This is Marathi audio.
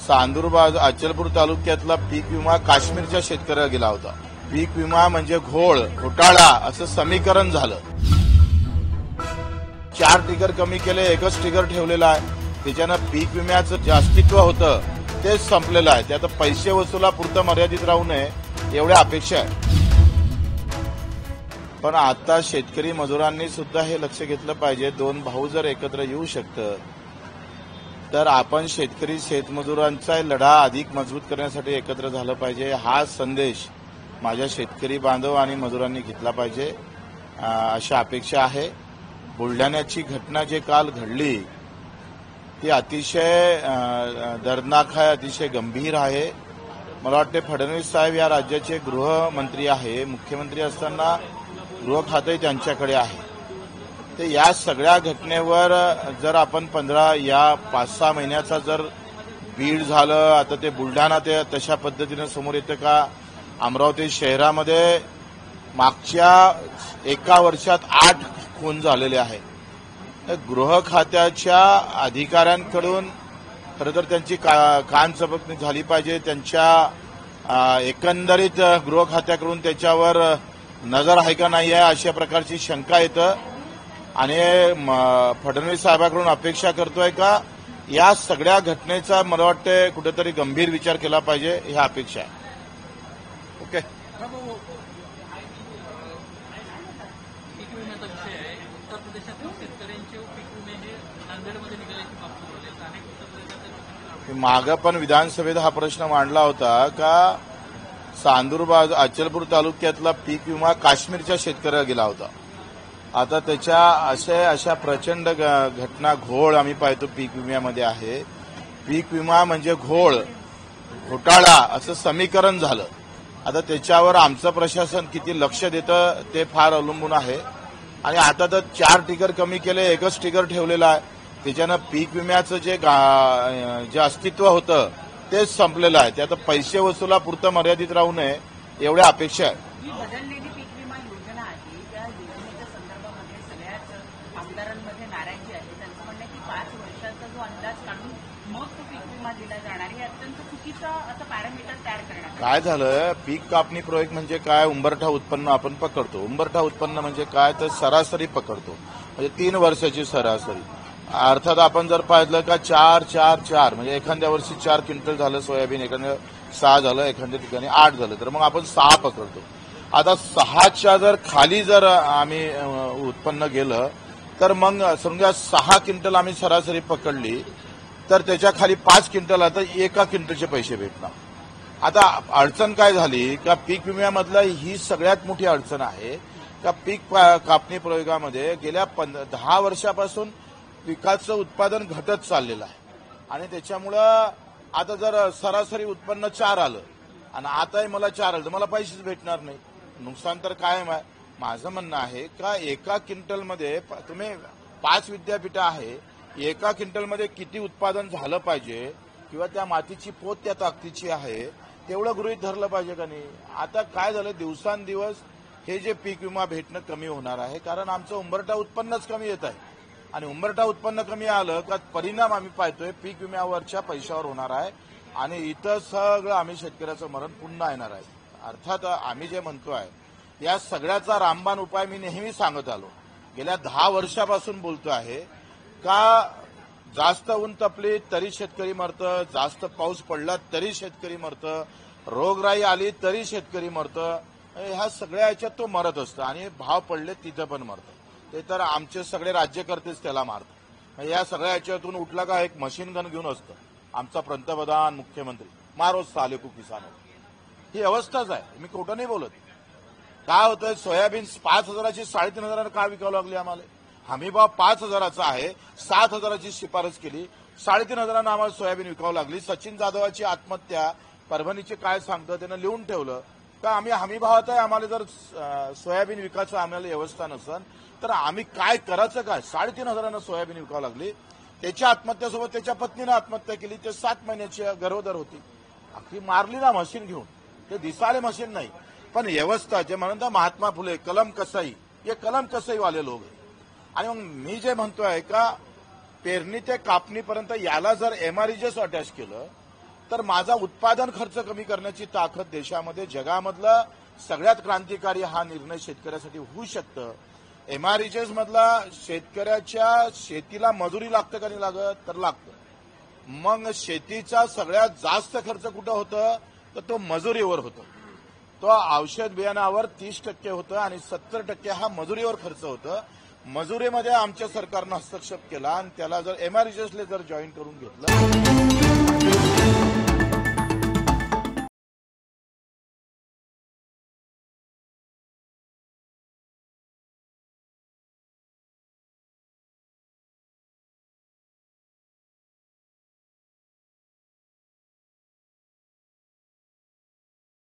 चांदूरबाज अचलपूर तालुक्यातला पीक विमा काश्मीरच्या शेतकऱ्याला गेला होता. पीक विमा म्हणजे घोटाळा असं समीकरण झालं. 4 टिकर कमी केले, एकच टिकर ठेवलेला आहे. त्याच्यानं पीक विम्याचं जे अस्तित्व होतं तेच संपलेलं आहे. ते आता पैसे वसुलापुरतं मर्यादित राहू नये एवढ्या अपेक्षा आहे. पण आता शेतकरी मजुरांनी सुद्धा हे लक्ष घेतलं पाहिजे. 2 भाऊ जर एकत्र येऊ शकतं तर आपण शेतकरी शेतमजुरांचा लढा अधिक मजबूत करण्यासाठी एकत्र झालं पाहिजे. हा संदेश माझ्या शेतकरी बांधव आणि मजुरांनी घेतला पाहिजे अशी अपेक्षा आहे. बुलढाण्याची घटना जे काल घडली ती अतिशय दर्दनाक आहे, अतिशय गंभीर आहे. मला वाटते फडणवीस साहेब या राज्याचे गृहमंत्री आहे. मुख्यमंत्री असताना गृह खाते त्यांच्याकडे आहे. ते या सगळ्या घटनेवर जर आपण 5-6 महिन्याचा जर बीड झालं, आता ते बुलढाणा ते तशा पद्धतीनं समोर येतं का? अमरावती शहरामध्ये मागच्या 1 वर्षात 8 खून झालेले आहेत. गृह खात्याच्या अधिकाऱ्यांकडून खरं तर त्यांची कानचपटणी झाली पाहिजे. त्यांच्या एकंदरीत गृह खात्याकडून त्याच्यावर नजर आहे का नाही आहे अशा प्रकारची शंका येतं. आणि फडणवीस साहेबांकडून अपेक्षा करतोय का या सगळ्या घटनेचा मला वाटतं कुठेतरी गंभीर विचार केला पाहिजे, ही अपेक्षा आहे. ओके. मागं पण विधानसभेत हा प्रश्न मांडला होता का चांदूरबाज अचलपूर तालुक्यातला पीक विमा काश्मीरच्या शेतकऱ्याला गेला होता. आता त्याच्या अशा प्रचंड घटना घोळ आम्ही पाहतो पीक विम्यामध्ये आहे. पीक विमा म्हणजे घोटाळा असं समीकरण झालं. आता त्याच्यावर आमचं प्रशासन किती लक्ष देतं ते फार अवलंबून आहे. आणि आता तर 4 टिकर कमी केले, एकच टिकर ठेवलेला आहे. त्याच्यानं पीक विम्याचं जे अस्तित्व होतं तेच संपलेलं आहे. ते आता पैसे वसुलापुरतं मर्यादित राहू नये एवढ्या अपेक्षा आहे. बदललेली पीक विमा योजना आहे त्या योजनेच्या संदर्भामध्ये सगळ्याच आमदारांमध्ये नाराजी आहे. त्यांचं म्हणणं आहे की 5 वर्षाचा जो अंदाज काढून मग तो पीक विमा दिला जाणार हे अत्यंत चुकीचं असं पॅरामीटर तयार करण्यात. काय झालं, पीक कापणी प्रयोग म्हणजे काय? उंबरठा उत्पन्न आपण पकडतो. उंबरठा उत्पन्न म्हणजे काय तर सरासरी पकडतो, म्हणजे 3 वर्षाची सरासरी. अर्थात आपण जर पाहिलं का 4 म्हणजे एखाद्या वर्षी 4 क्विंटल झालं सोयाबीन, एखाद्या 6 झालं, एखाद्या ठिकाणी 8 झालं, तर मग आपण 6 पकडतो. आता 6च्या जर खाली जर आम्ही उत्पन्न गेलं तर मग समजा 6 क्विंटल आम्ही सरासरी पकडली तर त्याच्या खाली 5 क्विंटल आता 1 क्विंटलचे पैसे भेटणार. आता अडचण काय झाली का पीक विम्यामधला ही सगळ्यात मोठी अडचण आहे का पीक कापणी प्रयोगामध्ये गेल्या 10 वर्षापासून पिकाचं उत्पादन घटत चाललेलं आहे. आणि त्याच्यामुळं आता जर सरासरी उत्पन्न 4 आलं आणि आताही मला 4 आलं तर मला पैसेच भेटणार नाही. नुकसान तर कायम आहे. माझं म्हणणं आहे का 1 क्विंटलमध्ये तुम्ही 5 विद्यापीठं आहे, 1 क्विंटलमध्ये किती उत्पादन झालं पाहिजे किंवा त्या मातीची पोत त्या ताकदीची आहे तेवढं गृहीत धरलं पाहिजे का नाही. आता काय झालं, दिवसांदिवस हे जे पीक विमा भेटणं कमी होणार आहे कारण आमचं उंबरठा उत्पन्नच कमी येत आहे. आणि उंबरठा उत्पन्न कमी आलं का परिणाम आम्ही पाहतोय पीक विम्यावरच्या पैशावर होणार आहे. आणि इथं सगळं आम्ही शेतकऱ्याचं मरण पुन्हा येणार आहे. अर्थात आम्ही जे म्हणतोय या सगळ्याचा रामबाण उपाय मी नेहमी सांगत आलो. गेल्या 10 वर्षापासून बोलतो आहे का जास्त ऊन तपली तरी शेतकरी मरतं, जास्त पाऊस पडला तरी शेतकरी मरतं, रोगराई आली तरी शेतकरी मरतं. ह्या सगळ्या याच्यात तो मरत असतं आणि भाव पडले तिथं पण मरतं. ते तर आमचे सगळे राज्यकर्तेच त्याला मारतात. या सगळ्या याच्यातून उठला का एक मशीन गन घेऊन असतं आमचा पंतप्रधान मुख्यमंत्री, मारो साले को किसानो. ही अवस्थाच आहे. मी खोटं नाही बोलत. काय होतंय, सोयाबीन 5,000ची 3,500 का विकावं लागली आम्हाला? हमी भाव 5,000चा आहे, 7,000ची शिफारस केली, 3,500 आम्हाला सोयाबीन विकावं लागली. सचिन जाधवाची आत्महत्या परभणीचे काय सांगतं त्यानं लिहून ठेवलं का आम्ही हमी भावात आहे, आम्हाला जर सोयाबीन विकायचं आम्हाला व्यवस्था नसेल तर आम्ही काय करायचं काय? 3,500 सोयाबीन विकावं लागली. त्याच्या आत्महत्यासोबत त्याच्या पत्नीनं आत्महत्या केली. ते 7 महिन्याची गरोदर होती. अख्खी मारली ना मशीन घेऊन. ते दिसाले मशीन नाही पण व्यवस्था जे म्हणतात महात्मा फुले कलम कसाई, हे कलम कसाई वाले लोक आहे. आणि मग मी जे म्हणतोय का पेरणी ते कापणीपर्यंत याला जर एमआरईजेस अटॅच केलं तर माझा उत्पादन खर्च कमी करण्याची ताकद देशामध्ये जगामधला सगळ्यात क्रांतिकारी हा निर्णय शेतकऱ्यासाठी होऊ शकतं. एमआरईजेस मधला शेतकऱ्याच्या शेतीला मजुरी लागतं का नाही लागत तर लागतं. मग शेतीचा सगळ्यात जास्त खर्च कुठं होतं तर तो मजुरीवर होतो. तो औषध बियाणावर 30% होतं आणि 70% हा मजुरीवर खर्च होतं. मजुरीमध्ये आमच्या सरकारनं हस्तक्षेप केला आणि त्याला जर एमआरईजेसले जर जॉईन करून घेतलं